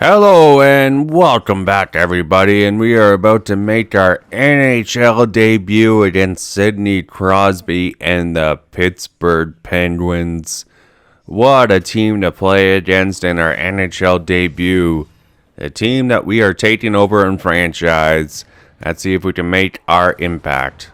Hello and welcome back everybody, and we are about to make our NHL debut against Sidney Crosby and the Pittsburgh Penguins. What a team to play against in our NHL debut. A team that we are taking over in franchise. Let's see if we can make our impact.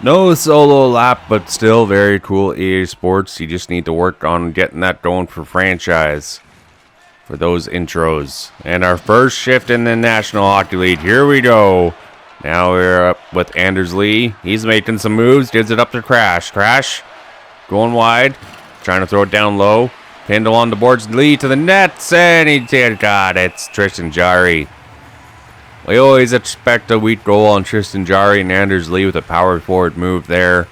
No solo lap, but still very cool EA Sports. You just need to work on getting that going for franchise. For those intros. And our first shift in the National Hockey League. Here we go. Now we're up with Anders Lee. He's making some moves. Gives it up to Crash. Crash going wide. Trying to throw it down low. Pinned along the boards. Lee to the nets. And he did. God, it's Tristan Jarry. We always expect a weak goal on Tristan Jarry and Anders Lee with a power forward move there.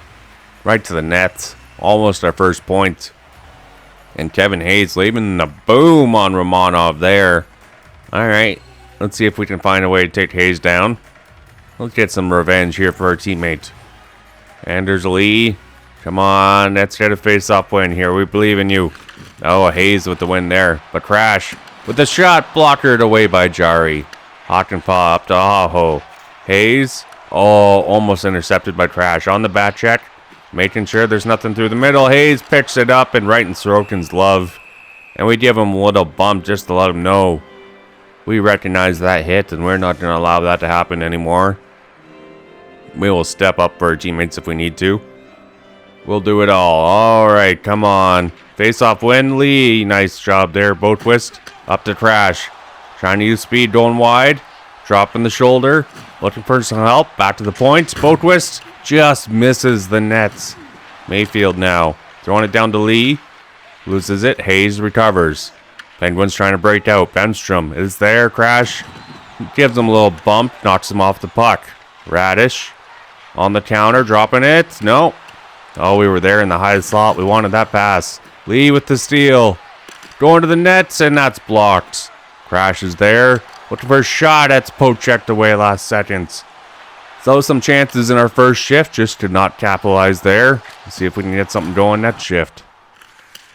Right to the net. Almost our first point. And Kevin Hayes leaving the boom on Romanov there. Alright. Let's see if we can find a way to take Hayes down. Let's get some revenge here for our teammate. Anders Lee. Come on. Let's get a face-off win here. We believe in you. Oh, Hayes with the win there. But Crash with the shot blockered away by Jarry. Hockenpah up to Aho. Hayes. Oh, almost intercepted by Crash. On the back check. Making sure there's nothing through the middle. Hayes picks it up and right in Sorokin's glove. And we give him a little bump just to let him know we recognize that hit and we're not going to allow that to happen anymore. We will step up for our teammates if we need to. We'll do it all. Alright, come on. Face-off win. Lee. Nice job there. Boatwist up to Crash. Trying to use speed, going wide. Dropping the shoulder. Looking for some help. Back to the point. Boatwist just misses the nets. Mayfield now. Throwing it down to Lee. Loses it. Hayes recovers. Penguins trying to break out. Benstrom is there. Crash. Gives him a little bump. Knocks him off the puck. Radish on the counter. Dropping it. No. Oh, we were there in the high slot. We wanted that pass. Lee with the steal. Going to the nets, and that's blocked. Crash is there. Looking for a shot. That's poke checked away last seconds. So some chances in our first shift. Just could not capitalize there. Let's see if we can get something going next shift.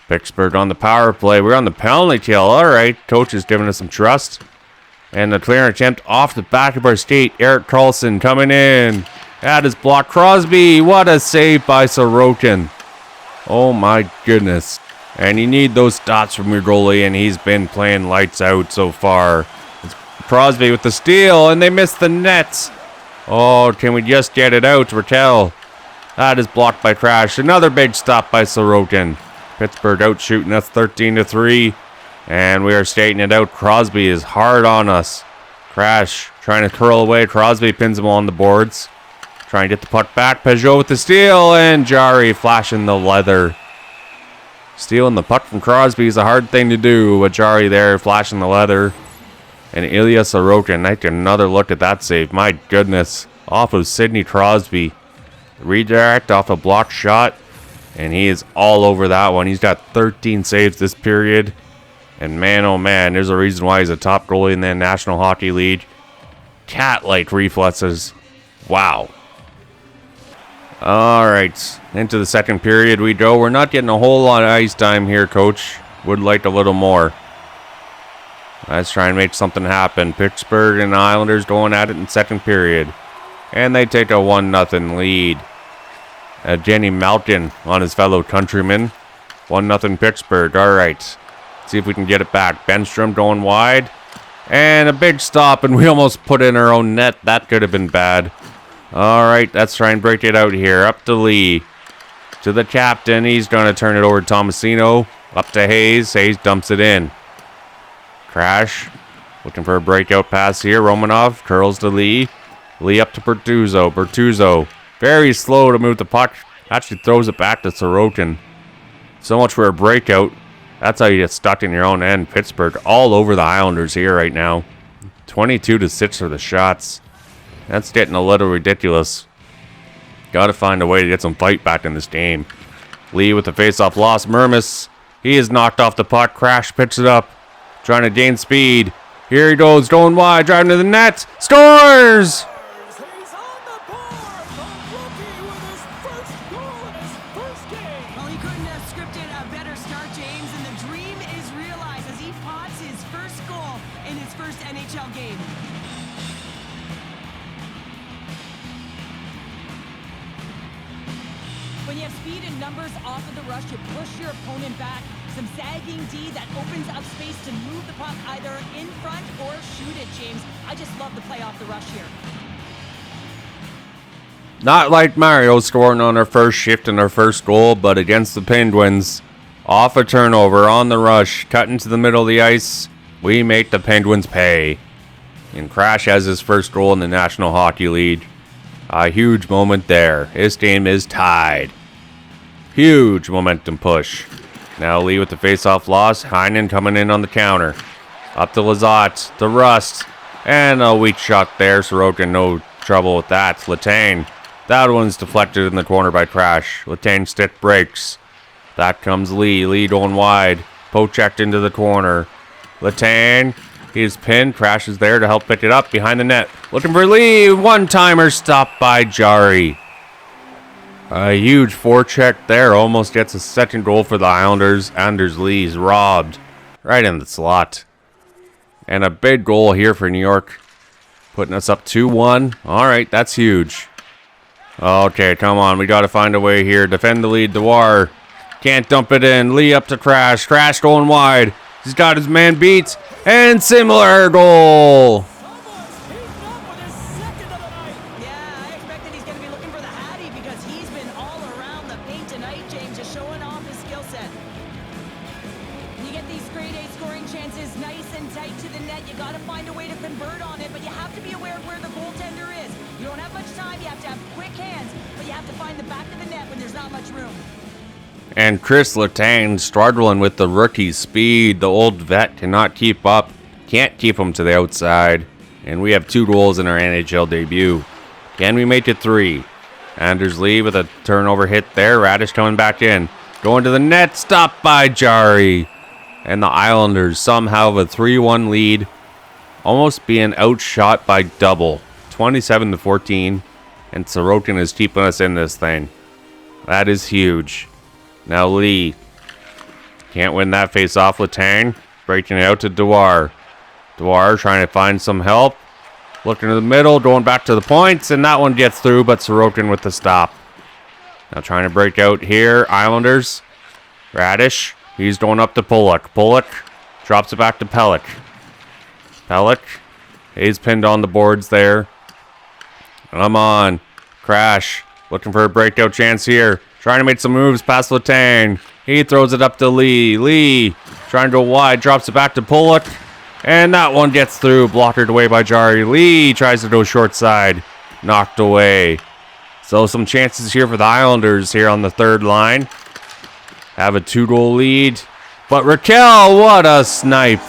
Pittsburgh on the power play. We're on the penalty kill. Alright. Coach is giving us some trust. And the clear attempt off the back of our skate. Erik Karlsson coming in. That is blocked. Crosby. What a save by Sorokin. Oh my goodness. And you need those dots from your goalie, and he's been playing lights out so far. It's Crosby with the steal, and they missed the nets. Oh, can we just get it out, Rattel? That is blocked by Crash. Another big stop by Sorokin. Pittsburgh out shooting us 13-3. And we are skating it out. Crosby is hard on us. Crash trying to curl away. Crosby pins him on the boards. Trying to get the puck back. Peugeot with the steal, and Jarry flashing the leather. Stealing the puck from Crosby is a hard thing to do. With Jarry there flashing the leather. And Ilya Sorokin, take another look at that save. My goodness. Off of Sidney Crosby. Redirect off a blocked shot. And he is all over that one. He's got 13 saves this period. And man, oh man, there's a reason why he's a top goalie in the National Hockey League. Cat-like reflexes. Wow. Alright, into the second period we go. We're not getting a whole lot of ice time here, Coach. Would like a little more. Let's try and make something happen. Pittsburgh and the Islanders going at it in second period. And they take a 1-0 lead. Jenny Malkin on his fellow countrymen. 1-0 Pittsburgh. Alright. See if we can get it back. Benstrom going wide. And a big stop, and we almost put in our own net. That could have been bad. All right, let's try and break it out here. Up to Lee. To the captain. He's going to turn it over to Tomasino. Up to Hayes. Hayes dumps it in. Crash. Looking for a breakout pass here. Romanov curls to Lee. Lee up to Bertuzzo. Bertuzzo. Very slow to move the puck. Actually throws it back to Sorokin. So much for a breakout. That's how you get stuck in your own end. Pittsburgh all over the Islanders here right now. 22-6 for the shots. That's getting a little ridiculous. Got to find a way to get some fight back in this game. Lee with the face-off loss. Mermis. He is knocked off the puck. Crash picks it up. Trying to gain speed. Here he goes. Going wide. Driving to the net. Scores! Well, he couldn't have scripted a better start, James, and the dream is realized as he pots his first goal in his first NHL game. When you have speed and numbers off of the rush, you push your opponent back. Some sagging D that opens up space to move the puck either in front or shoot it, James. I just love the play off the rush here. Not like Mario scoring on our first shift and our first goal, but against the Penguins. Off a turnover on the rush, cut into the middle of the ice. We make the Penguins pay. And Crash has his first goal in the National Hockey League. A huge moment there. His game is tied. Huge momentum push. Now Lee with the face-off loss. Heinen coming in on the counter. Up to Lizotte. To Rust. And a weak shot there. Sorokin, no trouble with that. Letang. That one's deflected in the corner by Crash. Letang stick breaks. Back comes Lee. Lee going wide. Pochecked into the corner. Letang. He's pinned. Crash is there to help pick it up behind the net. Looking for Lee. One-timer stopped by Jari. A huge forecheck there. Almost gets a second goal for the Islanders. Anders Lee's robbed. Right in the slot. And a big goal here for New York. Putting us up 2-1. Alright, that's huge. Okay, come on. We got to find a way here. Defend the lead. Dewar. Can't dump it in. Lee up to Crash. Crash going wide. He's got his man beat. And similar goal. Yeah, I expect that he's going to be looking for the Hattie because he's been all around the paint tonight, James, just showing off his skill set. You get these grade A scoring chances nice and tight to the net. You got to find a way to convert on it, but you have to be aware of where the goaltender is. You don't have much time. You have to have quick hands, but you have to find the back of the net when there's not much room. And Chris Letang struggling with the rookie speed. The old vet cannot keep up. Can't keep him to the outside. And we have 2 goals in our NHL debut. Can we make it 3? Anders Lee with a turnover hit there. Radish coming back in. Going to the net. Stopped by Jari. And the Islanders somehow have a 3-1 lead. Almost being outshot by double. 27-14. And Sorokin is keeping us in this thing. That is huge. Now Lee. Can't win that face-off with Tang. Breaking it out to Dewar. Dewar trying to find some help. Looking to the middle. Going back to the points. And that one gets through, but Sorokin with the stop. Now trying to break out here. Islanders. Radish. He's going up to Pulock. Pulock drops it back to Pelech. Pelech. He's pinned on the boards there. Come on. Crash. Looking for a breakout chance here. Trying to make some moves past Letang. He throws it up to Lee. Lee trying to go wide. Drops it back to Pulock. And that one gets through. Blockered away by Jari. Lee tries to go short side. Knocked away. So some chances here for the Islanders here on the third line. Have a 2-goal lead. But Raquel, what a snipe.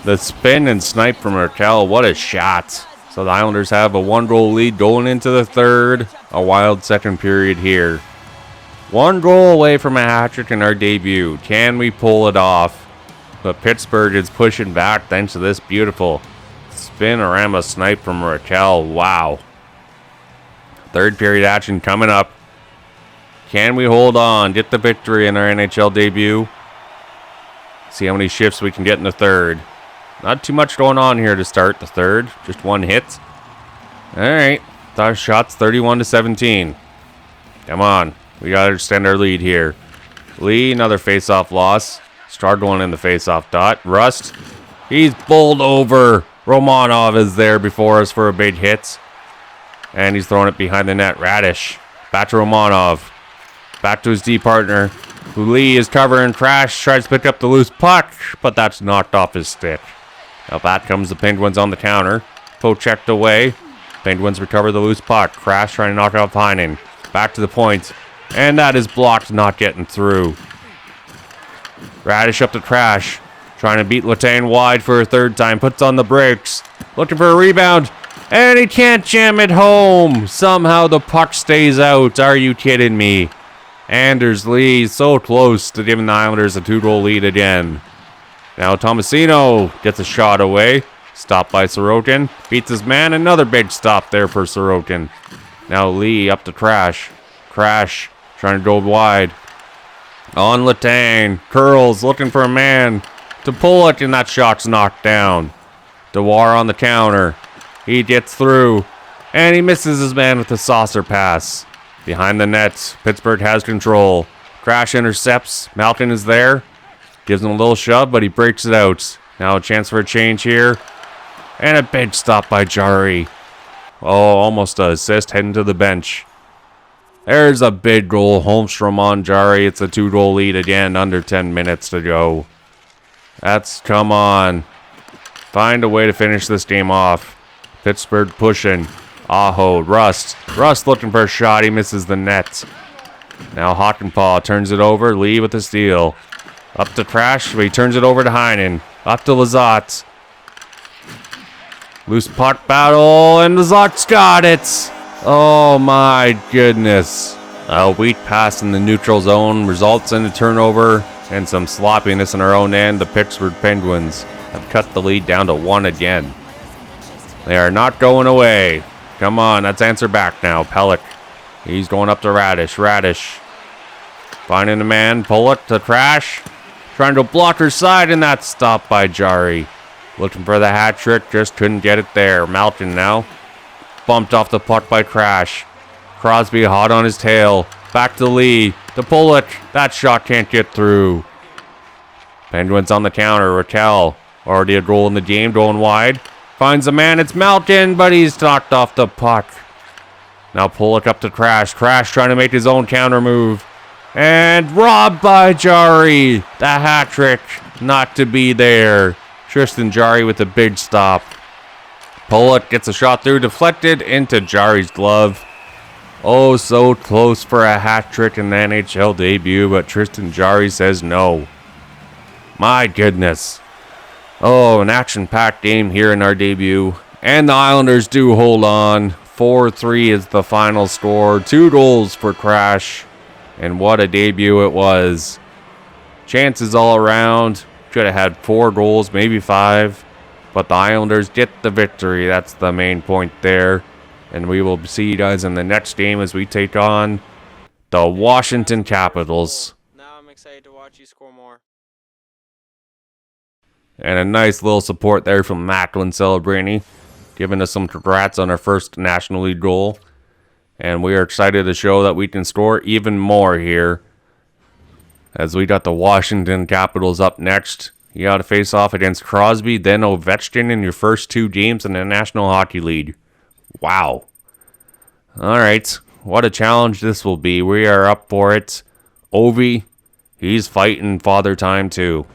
The spin and snipe from Raquel. What a shot. So the Islanders have a 1-goal lead going into the third. A wild second period here. 1 goal away from a hat-trick in our debut. Can we pull it off? But Pittsburgh is pushing back thanks to this beautiful spin-orama snipe from Raquel. Wow. Third period action coming up. Can we hold on? Get the victory in our NHL debut? See how many shifts we can get in the third. Not too much going on here to start the third. Just one hit. Alright. Our shot's 31-17. Come on. We gotta extend our lead here. Lee, another face-off loss. Started one in the face-off dot. Rust. He's bowled over. Romanov is there before us for a big hit. And he's throwing it behind the net. Radish. Back to Romanov. Back to his D partner. Who Lee is covering. Crash tries to pick up the loose puck, but that's knocked off his stick. Now back comes the Penguins on the counter. Pochecked away. Penguins recover the loose puck. Crash trying to knock it off Heinen. Back to the point. And that is blocked, not getting through. Radish up to Crash. Trying to beat Latane wide for a third time. Puts on the brakes. Looking for a rebound. And he can't jam it home. Somehow the puck stays out. Are you kidding me? Anders Lee so close to giving the Islanders a 2-goal lead again. Now Tomasino gets a shot away. Stopped by Sorokin. Beats his man. Another big stop there for Sorokin. Now Lee up to Crash. Crash trying to go wide. On Latane. Curls looking for a man to pull it, and that shot's knocked down. Dewar on the counter. He gets through. And he misses his man with a saucer pass. Behind the net. Pittsburgh has control. Crash intercepts. Malkin is there. Gives him a little shove, but he breaks it out. Now a chance for a change here. And a big stop by Jari. Oh, almost an assist heading to the bench. There's a big goal. Holmstrom on Jari. It's a 2-goal lead again. Under 10 minutes to go. Come on. Find a way to finish this game off. Pittsburgh pushing. Aho, Rust. Rust looking for a shot. He misses the net. Now Hockenpah turns it over. Lee with the steal. Up to Crash, but he turns it over to Heinen. Up to Lizotte. Loose puck battle, and Lizotte's got it. Oh my goodness. A weak pass in the neutral zone results in a turnover and some sloppiness in our own end. The Pittsburgh Penguins have cut the lead down to 1 again. They are not going away. Come on, let's answer back now. Pellick. He's going up to Radish. Radish. Finding a man. Pull it to Crash. Trying to block her side, and that's stopped by Jari. Looking for the hat trick, just couldn't get it there. Malkin now. Bumped off the puck by Crash. Crosby hot on his tail. Back to Lee. To pull it. That shot can't get through. Penguins on the counter. Raquel. Already a goal in the game, going wide. Finds a man. It's Malkin, but he's knocked off the puck. Now Pollock up to Crash. Crash trying to make his own counter move. And robbed by Jari. The hat trick not to be there. Tristan Jari with a big stop. Pollock gets a shot through, deflected into Jari's glove. Oh, so close for a hat trick in the NHL debut, but Tristan Jari says no. My goodness. Oh, an action-packed game here in our debut. And the Islanders do hold on. 4-3 is the final score. 2 goals for Crash. And what a debut it was. Chances all around. Could have had 4 goals, maybe 5. But the Islanders get the victory. That's the main point there. And we will see you guys in the next game as we take on the Washington Capitals. Now I'm excited to watch you score more. And a nice little support there from Macklin Celebrini, giving us some congrats on our first National League goal. And we are excited to show that we can score even more here, as we got the Washington Capitals up next. You got to face off against Crosby, then Ovechkin in your first 2 games in the National Hockey League. Wow. Alright, what a challenge this will be. We are up for it. Ovi, he's fighting Father Time too.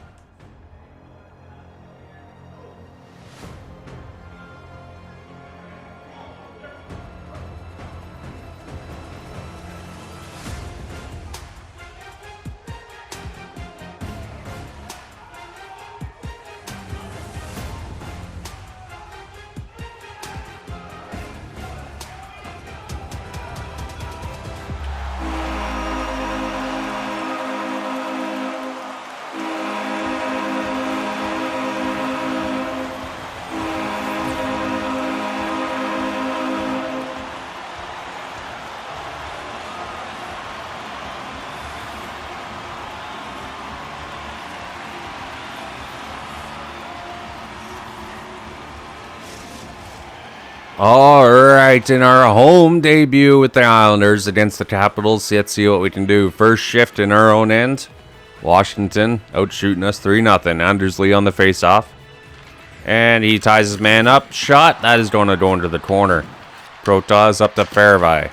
All right, in our home debut with the Islanders against the Capitals, let's see what we can do. First shift in our own end. Washington out shooting us 3-0. Anders Lee on the faceoff. And he ties his man up. Shot. That is going to go into the corner. Protas up to Fairvey.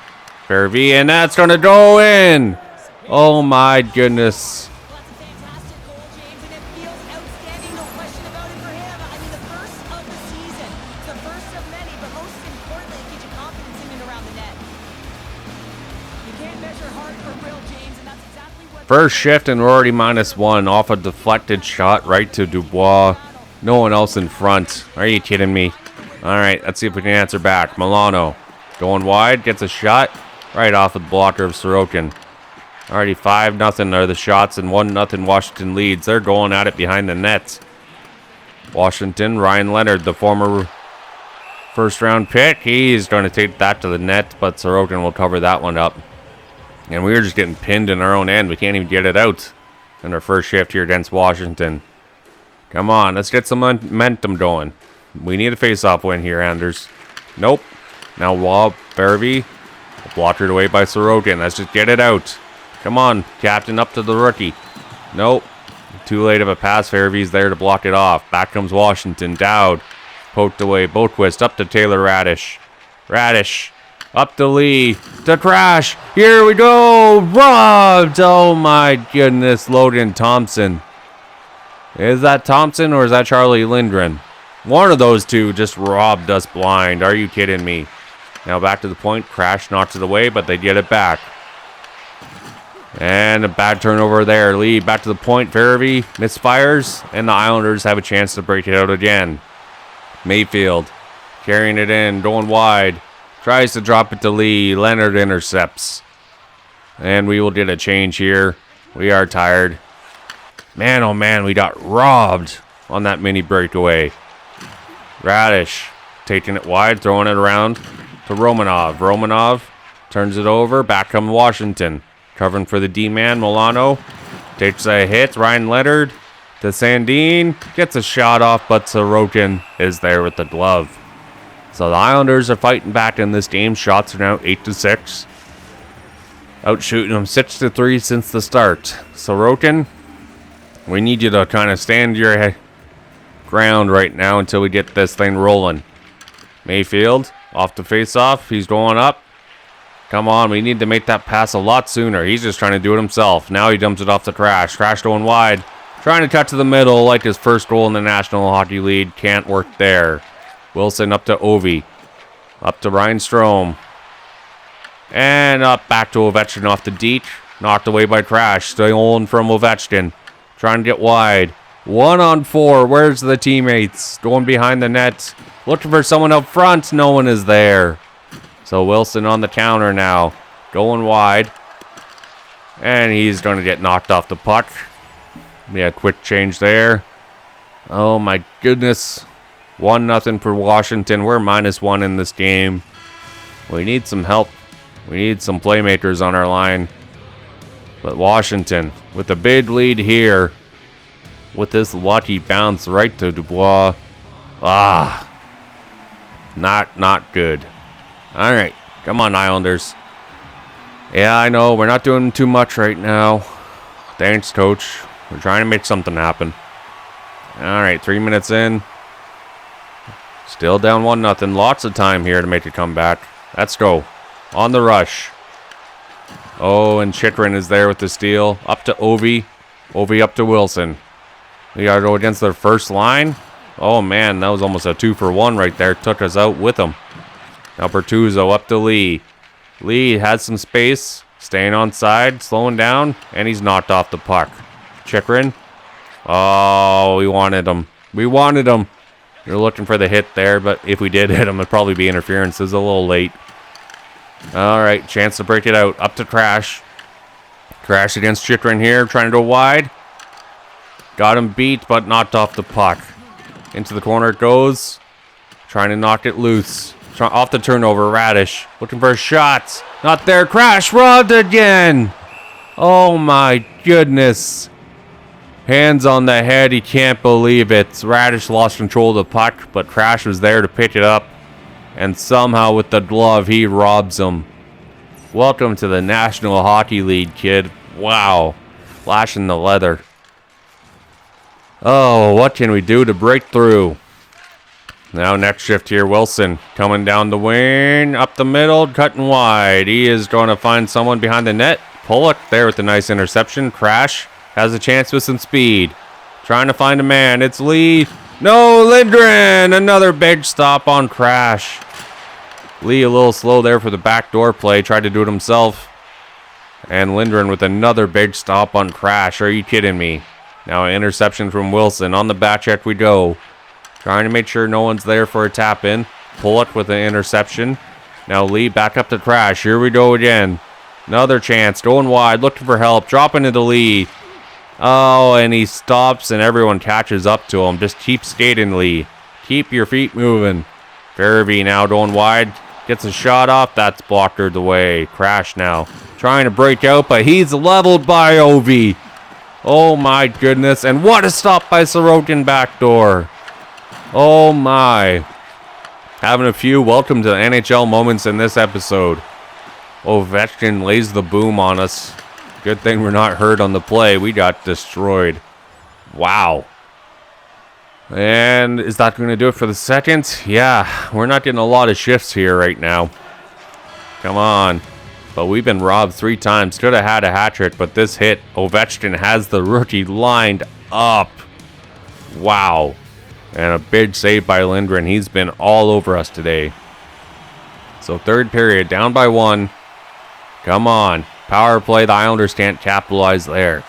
Fairvey, and that's going to go in. Oh my goodness. Well, that's a fantastic goal, James, and it feels outstanding, no question about it for him. I mean, the first of the season. It's the first of many, but most importantly, it gives you confidence in and around the net. You can't measure hard for real, James, and that's exactly what... First shift, and we're already -1 off a deflected shot right to Dubois. No one else in front. Are you kidding me? All right, let's see if we can answer back. Milano going wide, gets a shot right off the blocker of Sorokin. Already 5-0 are the shots, and 1-0 Washington leads. They're going at it behind the net. Washington, Ryan Leonard, the former first-round pick. He's going to take that to the net, but Sorokin will cover that one up. And we were just getting pinned in our own end. We can't even get it out in our first shift here against Washington. Come on, let's get some momentum going. We need a face-off win here, Anders. Nope. Now Wall, Fairvey, blocked away by Sorokin. Let's just get it out. Come on, captain, up to the rookie. Nope. Too late of a pass. Fairvey's there to block it off. Back comes Washington. Dowd. Poked away. Boquist up to Taylor Radish. Radish. Up to Lee. To Crash. Here we go. Robbed. Oh my goodness. Logan Thompson. Is that Thompson or is that Charlie Lindgren? One of those two just robbed us blind. Are you kidding me? Now back to the point. Crash knocks it away, but they get it back. And a bad turnover there. Lee back to the point. Fairvey misfires, and the Islanders have a chance to break it out again. Mayfield carrying it in, going wide. Tries to drop it to Lee. Leonard intercepts. And we will get a change here. We are tired. Man, oh man, we got robbed on that mini breakaway. Radish taking it wide, throwing it around to Romanov. Romanov turns it over. Back comes Washington. Covering for the D-man, Milano. Takes a hit. Ryan Leonard to Sandin. Gets a shot off, but Sorokin is there with the glove. So the Islanders are fighting back in this game. Shots are now 8-6. Out shooting them 6-3 since the start. Sorokin, we need you to kind of stand your ground right now until we get this thing rolling. Mayfield off the face-off. He's going up. Come on, we need to make that pass a lot sooner. He's just trying to do it himself. Now he dumps it off to Crash. Crash going wide. Trying to cut to the middle like his first goal in the National Hockey League. Can't work there. Wilson up to Ovi. Up to Ryan Strome. And up back to Ovechkin off the Deech. Knocked away by Crash. Stolen from Ovechkin. Trying to get wide. 1-on-4. Where's the teammates? Going behind the net. Looking for someone up front. No one is there. So Wilson on the counter now. Going wide. And he's going to get knocked off the puck. Yeah, quick change there. Oh my goodness. 1-0 for Washington. We're -1 in this game. We need some help. We need some playmakers on our line. But Washington with a big lead here. With this lucky bounce right to Dubois. Not good. All right, come on, Islanders. Yeah, I know we're not doing too much right now. Thanks, coach. We're trying to make something happen. All right, 3 minutes in. Still down 1-0. Lots of time here to make a comeback. Let's go. On the rush. Oh, and Chychrun is there with the steal. Up to Ovi. Ovi up to Wilson. We got to go against their first line. Oh, man, that was almost a 2-for-1 right there. Took us out with them. Now Bertuzzo up to Lee. Lee has some space. Staying on side. Slowing down. And he's knocked off the puck. Chychrun. Oh, we wanted him. We wanted him. You're looking for the hit there, but if we did hit him, it'd probably be interference. It's a little late. All right, chance to break it out. Up to Crash. Crash against Chychrun here. Trying to go wide. Got him beat, but knocked off the puck. Into the corner it goes. Trying to knock it loose. Off the turnover, Radish. Looking for a shot. Not there. Crash robbed again. Oh my goodness. Hands on the head. He can't believe it. Radish lost control of the puck, but Crash was there to pick it up. And somehow with the glove, he robs him. Welcome to the National Hockey League, kid. Wow. Flashing the leather. Oh, what can we do to break through? Now next shift here, Wilson coming down the wing, up the middle, cutting wide. He is going to find someone behind the net. Pollock there with a nice interception. Crash has a chance with some speed. Trying to find a man. It's Lee. No, Lindgren! Another big stop on Crash. Lee a little slow there for the backdoor play. Tried to do it himself. And Lindgren with another big stop on Crash. Are you kidding me? Now an interception from Wilson. On the back check we go. Trying to make sure no one's there for a tap in. Pollock with an interception. Now Lee back up to Crash. Here we go again. Another chance. Going wide. Looking for help. Dropping into Lee. Oh, and he stops and everyone catches up to him. Just keep skating, Lee. Keep your feet moving. Fairvey now going wide. Gets a shot off. That's blocked the way. Crash now. Trying to break out, but he's leveled by Ovi. Oh my goodness. And what a stop by Sorokin backdoor. Oh my. Having a few welcome to the NHL moments in this episode. Ovechkin lays the boom on us. Good thing we're not hurt on the play. We got destroyed. Wow. And is that going to do it for the second? Yeah, we're not getting a lot of shifts here right now. Come on. But we've been robbed 3 times. Could have had a hat trick, but this hit, Ovechkin has the rookie lined up. Wow. And a big save by Lindgren. He's been all over us today. So third period, down by 1. Come on. Power play, the Islanders can't capitalize there.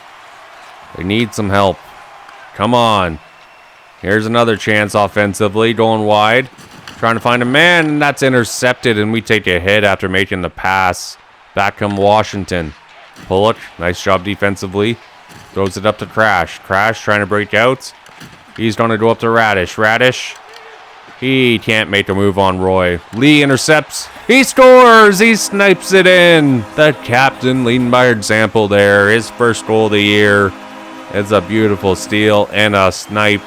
They need some help. Come on. Here's another chance offensively, going wide. Trying to find a man, and that's intercepted, and we take a hit after making the pass. Back come Washington. Pollock, nice job defensively. Throws it up to Crash. Crash trying to break out. He's going to go up to Radish. Radish, he can't make a move on Roy. Lee intercepts. He scores! He snipes it in. The captain leading by example there. His first goal of the year. It's a beautiful steal and a snipe.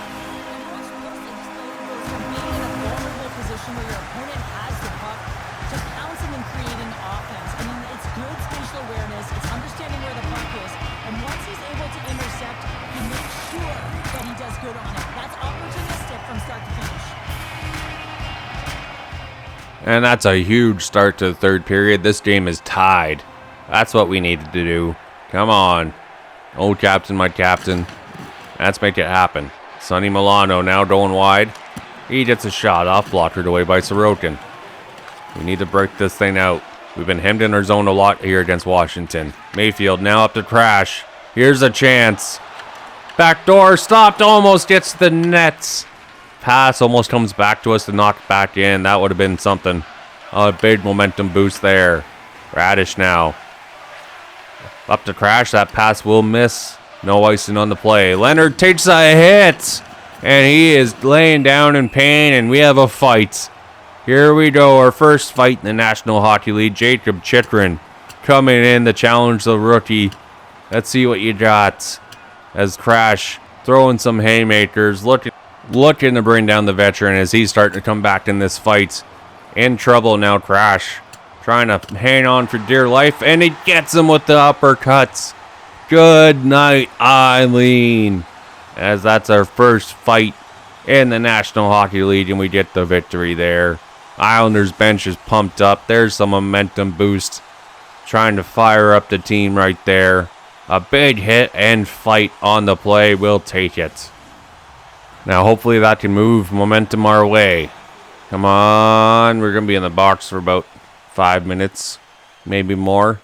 And that's a huge start to the third period. This game is tied. That's what we needed to do. Come on. Old captain, my captain. Let's make it happen. Sonny Milano now going wide. He gets a shot off, blocked away by Sorokin. We need to break this thing out. We've been hemmed in our zone a lot here against Washington. Mayfield now up to Crash. Here's a chance. Backdoor stopped, almost gets the nets. Pass almost comes back to us to knock back in. That would have been something. A big momentum boost there. Radish now. Up to Crash. That pass will miss. No icing on the play. Leonard takes a hit. And he is laying down in pain. And we have a fight. Here we go. Our first fight in the National Hockey League. Jacob Chychrun coming in to challenge the rookie. Let's see what you got. As Crash throwing some haymakers. Looking to bring down the veteran as he's starting to come back in this fight. In trouble now, Crash. Trying to hang on for dear life, and he gets him with the uppercuts. Good night, Eileen. As that's our first fight in the National Hockey League, and we get the victory there. Islanders bench is pumped up. There's some momentum boost. Trying to fire up the team right there. A big hit and fight on the play. We'll take it. Now, hopefully that can move momentum our way. Come on. We're going to be in the box for about 5 minutes. Maybe more.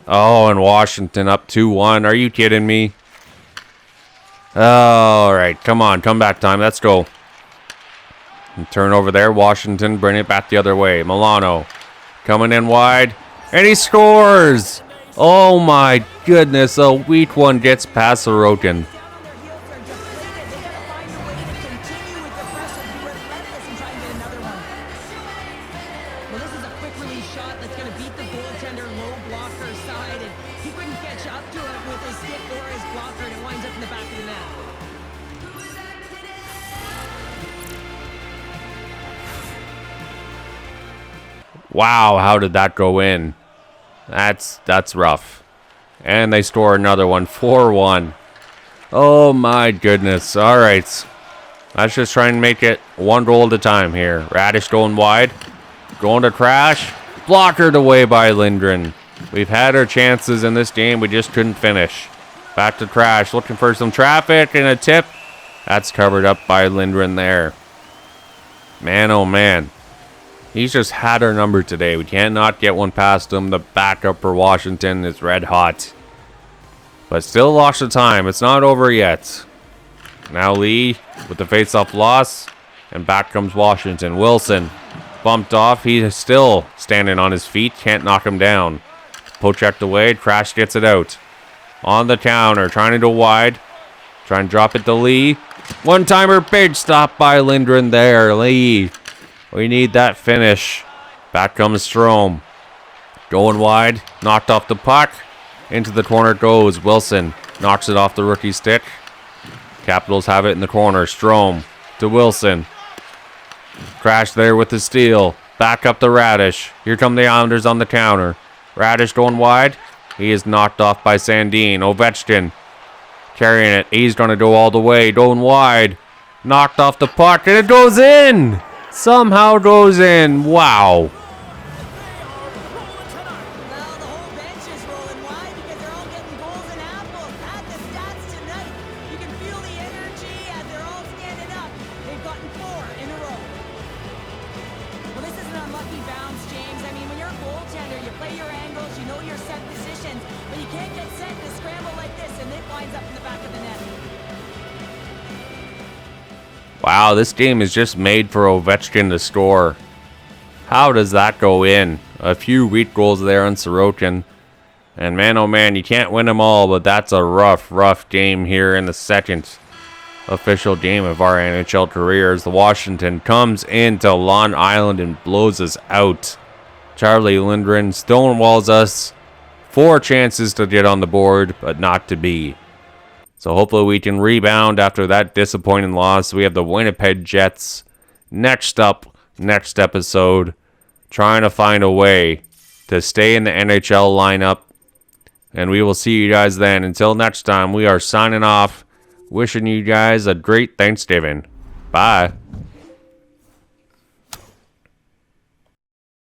Oh, and Washington up 2-1. Are you kidding me? All right. Come on. Comeback time. Let's go. And turn over there. Washington. Bring it back the other way. Milano. Coming in wide. And he scores. Oh, my goodness. A weak one gets past Sorokin. Wow, how did that go in? That's rough. And they score another one, 4-1. Oh my goodness. All right. Let's just try and make it one goal at a time here. Radish going wide. Going to crash. Blockered away by Lindgren. We've had our chances in this game. We just couldn't finish. Back to crash. Looking for some traffic and a tip. That's covered up by Lindgren there. Man, oh man. He's just had our number today. We cannot get one past him. The backup for Washington is red hot. But still lost the time. It's not over yet. Now Lee with the face-off loss. And back comes Washington. Wilson bumped off. He is still standing on his feet. Can't knock him down. Poke checked away. Crash gets it out. On the counter. Trying to go wide. Trying to drop it to Lee. One-timer big stop by Lindgren there. Lee. We need that finish. Back comes Strome. Going wide. Knocked off the puck. Into the corner goes. Wilson knocks it off the rookie stick. Capitals have it in the corner. Strome to Wilson. Crash there with the steal. Back up to Radish. Here come the Islanders on the counter. Radish going wide. He is knocked off by Sandin. Ovechkin carrying it. He's going to go all the way. Going wide. Knocked off the puck. And it goes in. Somehow goes in. Wow. Well, the whole bench is rolling wide because they're all getting goals and apples. Add the stats tonight. You can feel the energy as they're all standing up. They've gotten 4 in a row. Well, this is an unlucky bounce, James. I mean, when you're a goaltender, you play your angles, you know your set positions, but you can't get set to scramble like this, and it winds up in the back of the net. Wow, this game is just made for Ovechkin to score. How does that go in? A few weak goals there on Sorokin. And man, oh man, you can't win them all, but that's a rough game here in the second official game of our NHL careers. The Washington comes into Long Island and blows us out. Charlie Lindgren stonewalls us. 4 chances to get on the board, but not to be. So hopefully we can rebound after that disappointing loss. We have the Winnipeg Jets next up, next episode, trying to find a way to stay in the NHL lineup. And we will see you guys then. Until next time, we are signing off, wishing you guys a great Thanksgiving. Bye.